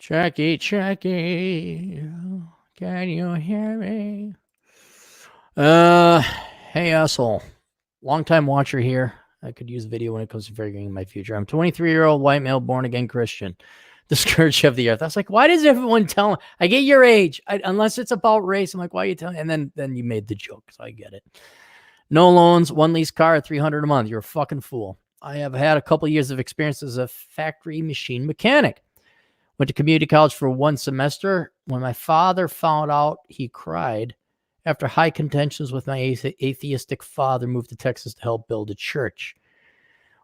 Checky, checky. Can you hear me? Hey, asshole. Long-time watcher here. I could use video when it comes to figuring my future. I'm 23-year-old white male, born-again Christian. The scourge of the earth. I was like, why does everyone tell me? I get your age. Unless it's about race, I'm like, why are you telling? And then you made the joke, so I get it. No loans, one lease car, $300 a month. You're a fucking fool. I have had a couple years of experience as a factory machine mechanic. Went to community college for one semester. When my father found out, he cried. After high contentions with my atheistic father, moved to Texas to help build a church.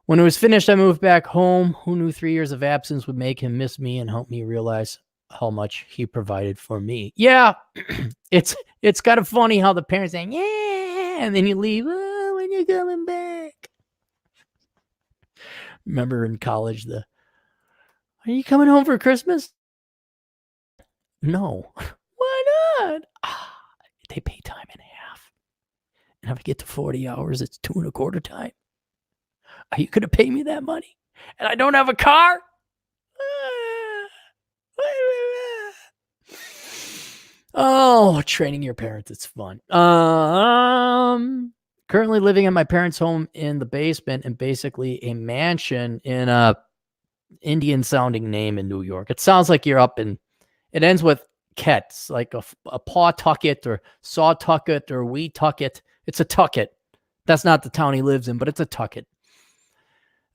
When it was finished, I moved back home. Who knew 3 years of absence would make him miss me and help me realize how much he provided for me? Yeah, it's kind of funny how the parents say, yeah, and then you leave. Oh, when you coming back? Remember in college, are you coming home for Christmas? No. Why not? They pay time in half. And if I get to 40 hours, it's 2.25 time. Are you going to pay me that money? And I don't have a car? Oh, training your parents. It's fun. Currently living in my parents' home in the basement and basically a mansion in a Indian sounding name in New York. It sounds like you're up in, it ends with Ket's, like a Pawtucket or Sawtucket or Wetucket. It's a Tucket. That's not the town he lives in, but it's a Tucket.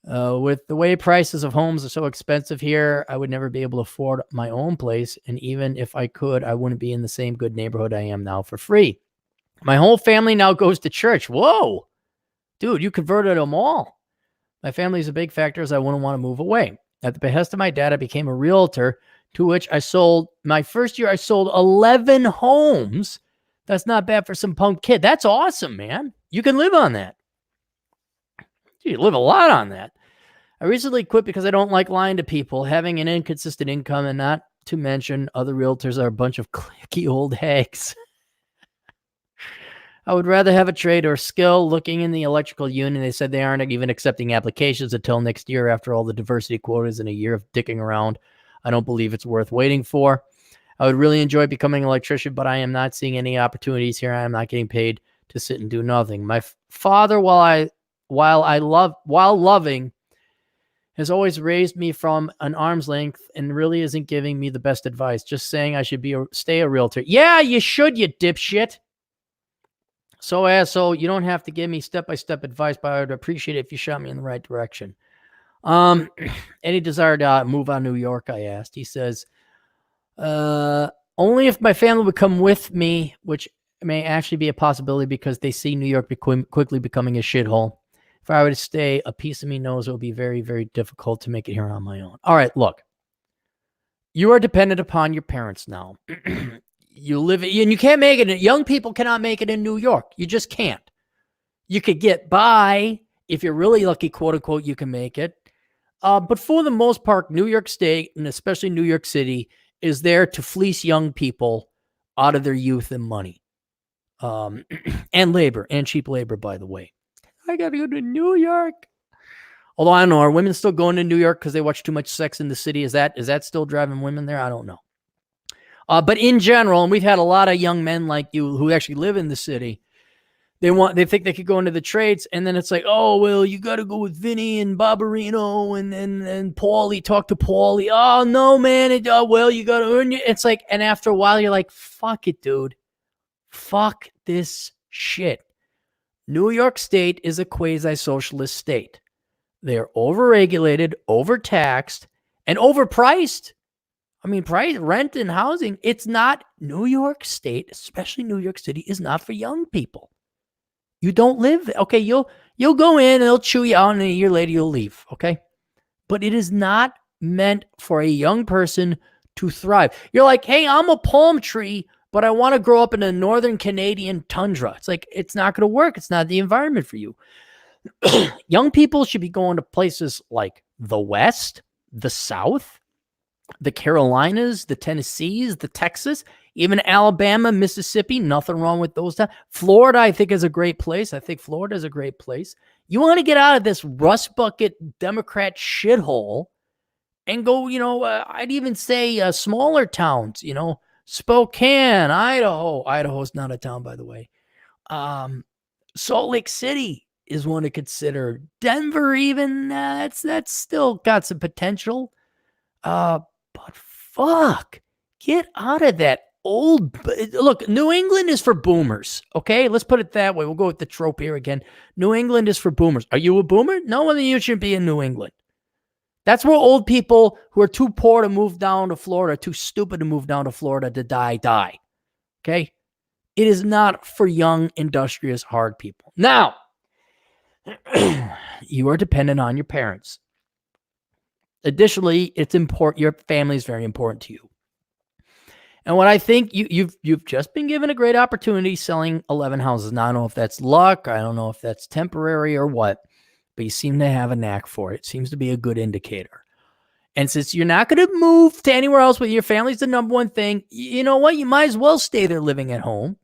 With the way prices of homes are so expensive here, I would never be able to afford my own place. And even if I could, I wouldn't be in the same good neighborhood I am now for free. My whole family now goes to church. Whoa, dude, you converted them all. My family is a big factor as I wouldn't want to move away. At the behest of my dad, I became a realtor, to which I sold, my first year, I sold 11 homes. That's not bad for some punk kid. That's awesome, man. You can live on that. You live a lot on that. I recently quit because I don't like lying to people, having an inconsistent income, and not to mention other realtors are a bunch of cliquey old hags. I would rather have a trade or skill. Looking in the electrical union, they said they aren't even accepting applications until next year after all the diversity quotas and a year of dicking around. I don't believe it's worth waiting for. I would really enjoy becoming an electrician, but I am not seeing any opportunities here. I am not getting paid to sit and do nothing. My father, while loving, has always raised me from an arm's length and really isn't giving me the best advice. Just saying I should stay a realtor. Yeah, you should, you dipshit. So you don't have to give me step-by-step advice, but I would appreciate it if you shot me in the right direction. Any desire to move on New York, I asked. He says, only if my family would come with me, which may actually be a possibility because they see New York quickly becoming a shithole. If I were to stay, a piece of me knows it will be very, very difficult to make it here on my own. All right, look. You are dependent upon your parents now. You live, and you can't make it. Young people cannot make it in New York. You just can't. You could get by. If you're really lucky, quote unquote, you can make it. But for the most part, New York State, and especially New York City, is there to fleece young people out of their youth and money. And labor, and cheap labor, by the way. I got to go to New York. Although I don't know, are women still going to New York because they watch too much Sex in the City? Is that still driving women there? I don't know. But in general, and we've had a lot of young men like you who actually live in the city. They think they could go into the trades, and then it's like, oh, well, you got to go with Vinny and Barbarino and Paulie. Talk to Paulie. Oh, no, man. You got to earn it. It's like, and after a while, you're like, fuck it, dude. Fuck this shit. New York State is a quasi-socialist state. They are overregulated, overtaxed, and overpriced. I mean, rent and housing, it's not. New York State, especially New York City, is not for young people. You don't live. Okay, you'll go in and they'll chew you out, and a year later you'll leave. Okay, but it is not meant for a young person to thrive. You're like, hey, I'm a palm tree, but I want to grow up in a northern Canadian tundra. It's like, it's not going to work. It's not the environment for you. Young people should be going to places like the West, the South, the Carolinas, the Tennessees, the Texas, even Alabama, Mississippi. Nothing wrong with those. Florida, I think, is a great place. I think Florida is a great place. You want to get out of this rust bucket Democrat shithole and go, I'd even say smaller towns, Spokane, Idaho. Idaho's not a town, by the way. Salt Lake City is one to consider. Denver, even, that's still got some potential. But fuck, get out of that old. Look, New England is for boomers. Okay, let's put it that way. We'll go with the trope here again. New England is for boomers. Are you a boomer? No, well, then you shouldn't be in New England. That's where old people who are too poor to move down to Florida, too stupid to move down to Florida to die. Okay? It is not for young, industrious, hard people. Now, you are dependent on your parents. Additionally, it's important. Your family is very important to you. And what I think you've just been given a great opportunity selling 11 houses. Now, I don't know if that's luck. I don't know if that's temporary or what, but you seem to have a knack for it. It seems to be a good indicator. And since you're not going to move to anywhere else with your family's the number one thing, you know what? You might as well stay there living at home.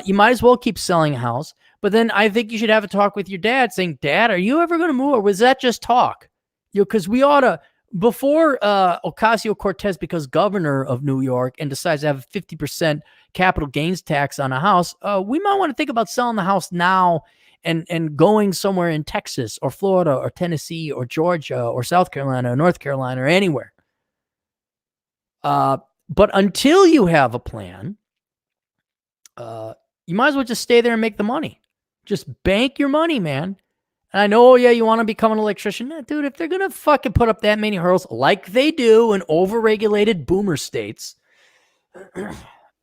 You might as well keep selling a house. But then I think you should have a talk with your dad saying, Dad, are you ever going to move? Or was that just talk? Because we ought to, before Ocasio-Cortez becomes governor of New York and decides to have a 50% capital gains tax on a house, we might want to think about selling the house now and going somewhere in Texas or Florida or Tennessee or Georgia or South Carolina or North Carolina or anywhere. But until you have a plan, you might as well just stay there and make the money. Just bank your money, man. And I know, you want to become an electrician. Dude, if they're going to fucking put up that many hurdles like they do in overregulated boomer states,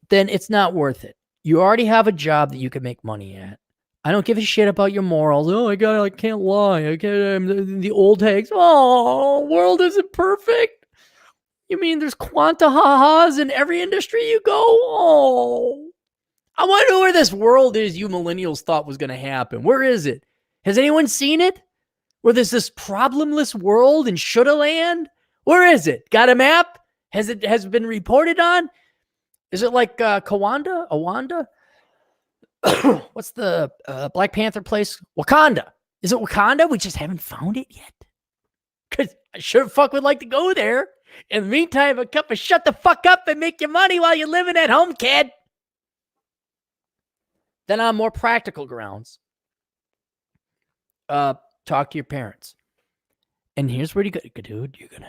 then it's not worth it. You already have a job that you can make money at. I don't give a shit about your morals. Oh, I can't lie. I'm the old hags. Oh, world isn't perfect. You mean there's quanta ha-has in every industry you go? Oh, I want to know where this world is you millennials thought was going to happen. Where is it? Has anyone seen it? Where there's this problemless world in Shoulda Land? Where is it? Got a map? Has it been reported on? Is it like Awanda? What's the Black Panther place? Wakanda. Is it Wakanda? We just haven't found it yet. Because I sure fuck would like to go there. In the meantime, a cup of shut the fuck up and make your money while you're living at home, kid. Then on more practical grounds, talk to your parents. And here's where you go, dude, you're going to...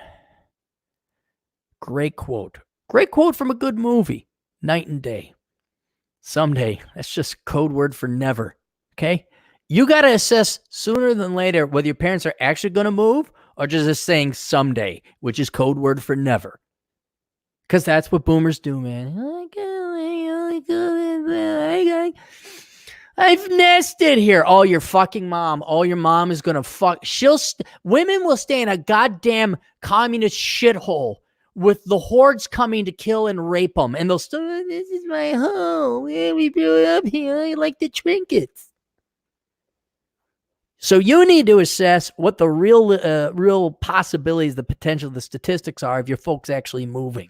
Great quote from a good movie, Night and Day. Someday. That's just code word for never. Okay? You got to assess sooner than later whether your parents are actually going to move or just saying someday, which is code word for never. Because that's what boomers do, man. I've nested here. Oh, your fucking mom. Oh, your mom is going to fuck. Women will stay in a goddamn communist shithole with the hordes coming to kill and rape them. And they'll still, this is my home. Yeah, we blew up here. I like the trinkets. So you need to assess what the real possibilities, the potential, the statistics are of your folks actually moving.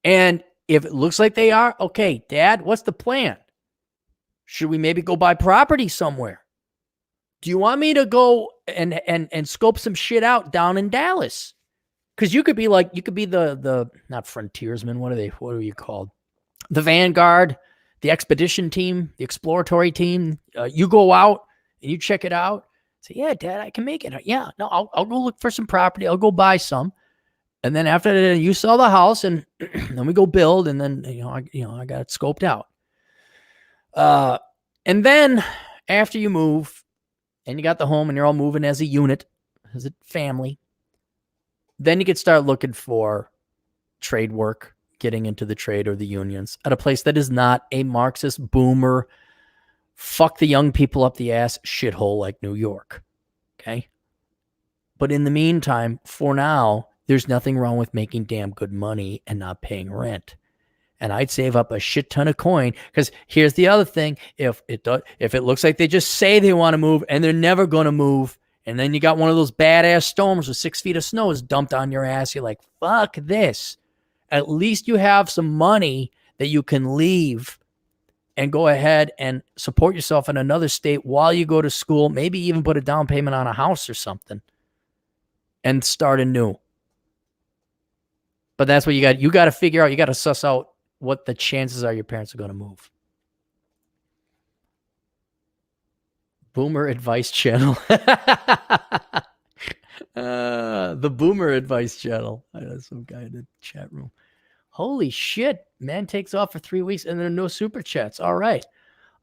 And if it looks like they are, okay, Dad, what's the plan? Should we maybe go buy property somewhere? Do you want me to go and scope some shit out down in Dallas? Because you could be the not frontiersman. What are you called? The vanguard, the expedition team, the exploratory team. You go out and you check it out. Say, yeah, Dad, I can make it. Yeah, no, I'll go look for some property. I'll go buy some. And then after that, you sell the house and then we go build. And then, I got it scoped out. And then after you move and you got the home and you're all moving as a unit, as a family, then you could start looking for trade work, getting into the trade or the unions at a place that is not a Marxist boomer, fuck the young people up the ass shithole like New York. Okay. But in the meantime, for now, there's nothing wrong with making damn good money and not paying rent. And I'd save up a shit ton of coin because here's the other thing. If it looks like they just say they want to move and they're never going to move, and then you got one of those badass storms with 6 feet of snow is dumped on your ass, you're like, fuck this. At least you have some money that you can leave and go ahead and support yourself in another state while you go to school, maybe even put a down payment on a house or something. and start anew. But that's what you got. You got to figure out. You got to suss out what the chances are your parents are going to move. Boomer Advice Channel. The Boomer Advice Channel. That's some guy in the chat room. Holy shit. Man takes off for 3 weeks and there are no super chats. All right.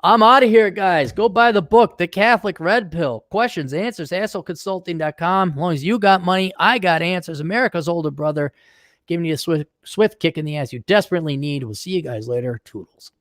I'm out of here, guys. Go buy the book, The Catholic Red Pill. Questions, answers, assholeconsulting.com. As long as you got money, I got answers. America's older brother, giving you a swift kick in the ass you desperately need. We'll see you guys later. Toodles.